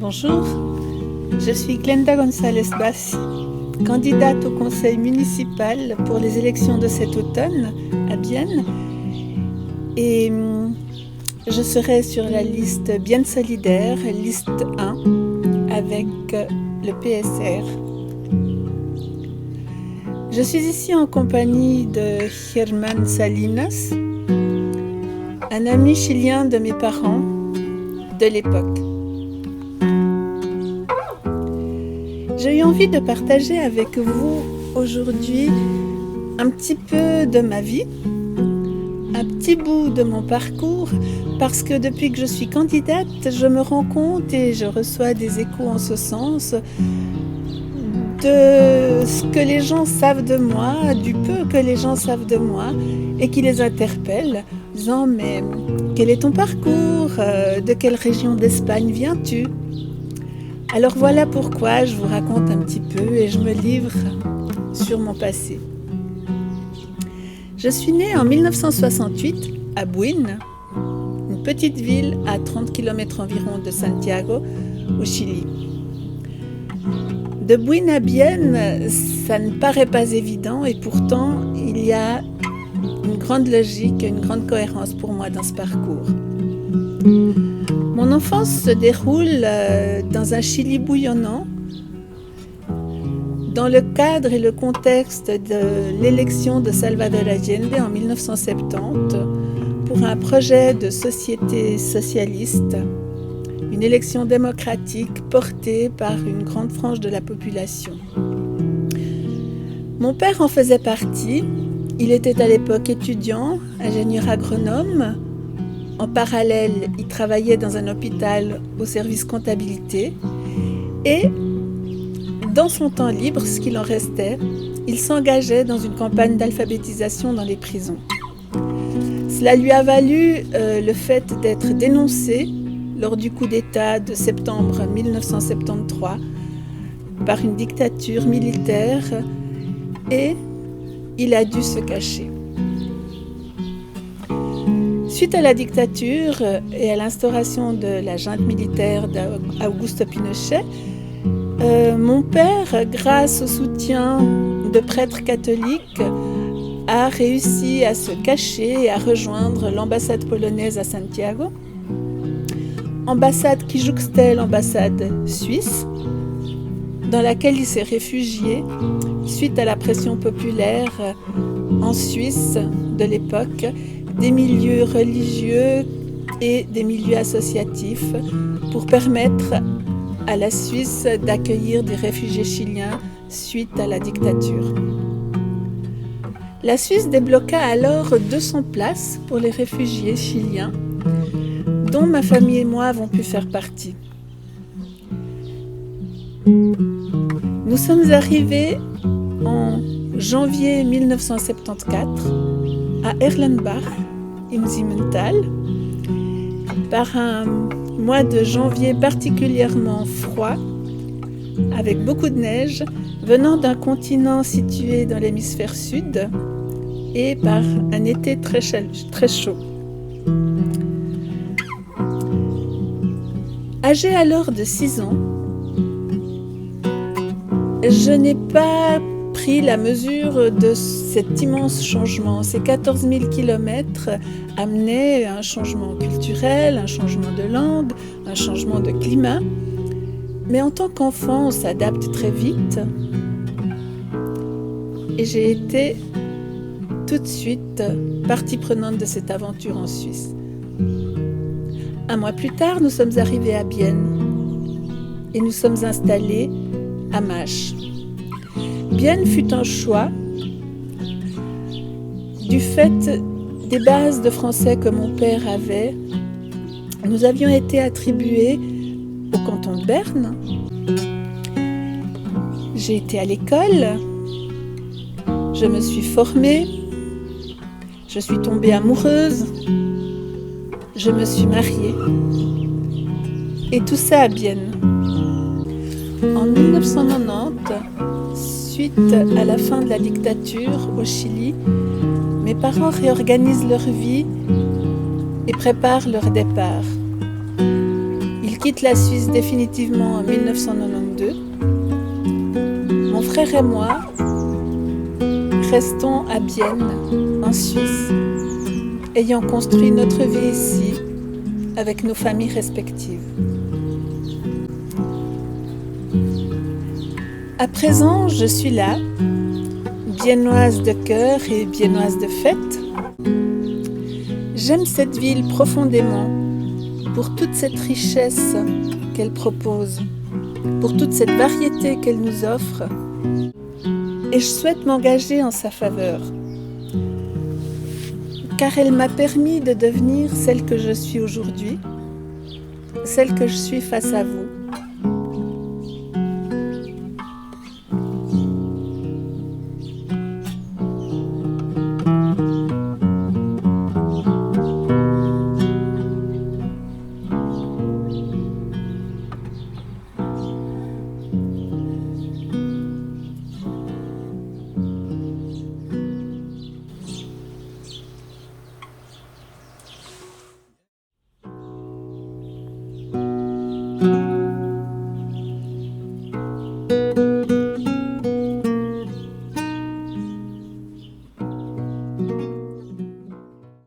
Bonjour, je suis Glenda González Bassi, candidate au conseil municipal pour les élections de cet automne à Bienne, et je serai sur la liste Bienne Solidaire, liste 1, avec le PSR. Je suis ici en compagnie de Germán Salinas, un ami chilien de mes parents de l'époque. J'ai eu envie de partager avec vous aujourd'hui un petit peu de ma vie, un petit bout de mon parcours, parce que depuis que je suis candidate, je me rends compte et je reçois des échos en ce sens de ce que les gens savent de moi, du peu que les gens savent de moi et qui les interpelle, disant « mais quel est ton parcours ? De quelle région d'Espagne viens-tu » Alors voilà pourquoi je vous raconte un petit peu et je me livre sur mon passé. Je suis née en 1968 à Buin, une petite ville à 30 km environ de Santiago, au Chili. De Buin à Bienne, ça ne paraît pas évident et pourtant il y a une grande logique, une grande cohérence pour moi dans ce parcours. Mon enfance se déroule dans un Chili bouillonnant, dans le cadre et le contexte de l'élection de Salvador Allende en 1970 pour un projet de société socialiste, une élection démocratique portée par une grande frange de la population. Mon père en faisait partie. Il était à l'époque étudiant, ingénieur agronome. En parallèle, il travaillait dans un hôpital au service comptabilité et dans son temps libre, ce qu'il en restait, il s'engageait dans une campagne d'alphabétisation dans les prisons. Cela lui a valu le fait d'être dénoncé lors du coup d'État de septembre 1973 par une dictature militaire et il a dû se cacher. Suite à la dictature et à l'instauration de la junte militaire d'Augusto Pinochet, mon père, grâce au soutien de prêtres catholiques, a réussi à se cacher et à rejoindre l'ambassade polonaise à Santiago, ambassade qui jouxtait l'ambassade suisse, dans laquelle il s'est réfugié suite à la pression populaire en Suisse de l'époque, des milieux religieux et des milieux associatifs pour permettre à la Suisse d'accueillir des réfugiés chiliens suite à la dictature. La Suisse débloqua alors 200 places pour les réfugiés chiliens, dont ma famille et moi avons pu faire partie. Nous sommes arrivés en janvier 1974 à Erlenbach, im Simmental, par un mois de janvier particulièrement froid, avec beaucoup de neige, venant d'un continent situé dans l'hémisphère sud, et par un été très chaud. Âgée alors de 6 ans, je n'ai pas pris la mesure de cet immense changement. Ces 14 000 kilomètres amenaient un changement culturel, un changement de langue, un changement de climat. Mais en tant qu'enfant, on s'adapte très vite. Et j'ai été tout de suite partie prenante de cette aventure en Suisse. Un mois plus tard, nous sommes arrivés à Bienne et nous sommes installés à Mâche. Bienne fut un choix du fait des bases de français que mon père avait. Nous avions été attribués au canton de Berne. J'ai été à l'école, je me suis formée, je suis tombée amoureuse, je me suis mariée. Et tout ça à Bienne. En 1990, suite à la fin de la dictature au Chili, mes parents réorganisent leur vie et préparent leur départ. Ils quitte la Suisse définitivement en 1992. Mon frère et moi restons à Bienne, en Suisse, ayant construit notre vie ici avec nos familles respectives. À présent, je suis là, biennoise de cœur et biennoise de fête. J'aime cette ville profondément pour toute cette richesse qu'elle propose, pour toute cette variété qu'elle nous offre, et je souhaite m'engager en sa faveur, car elle m'a permis de devenir celle que je suis aujourd'hui, celle que je suis face à vous.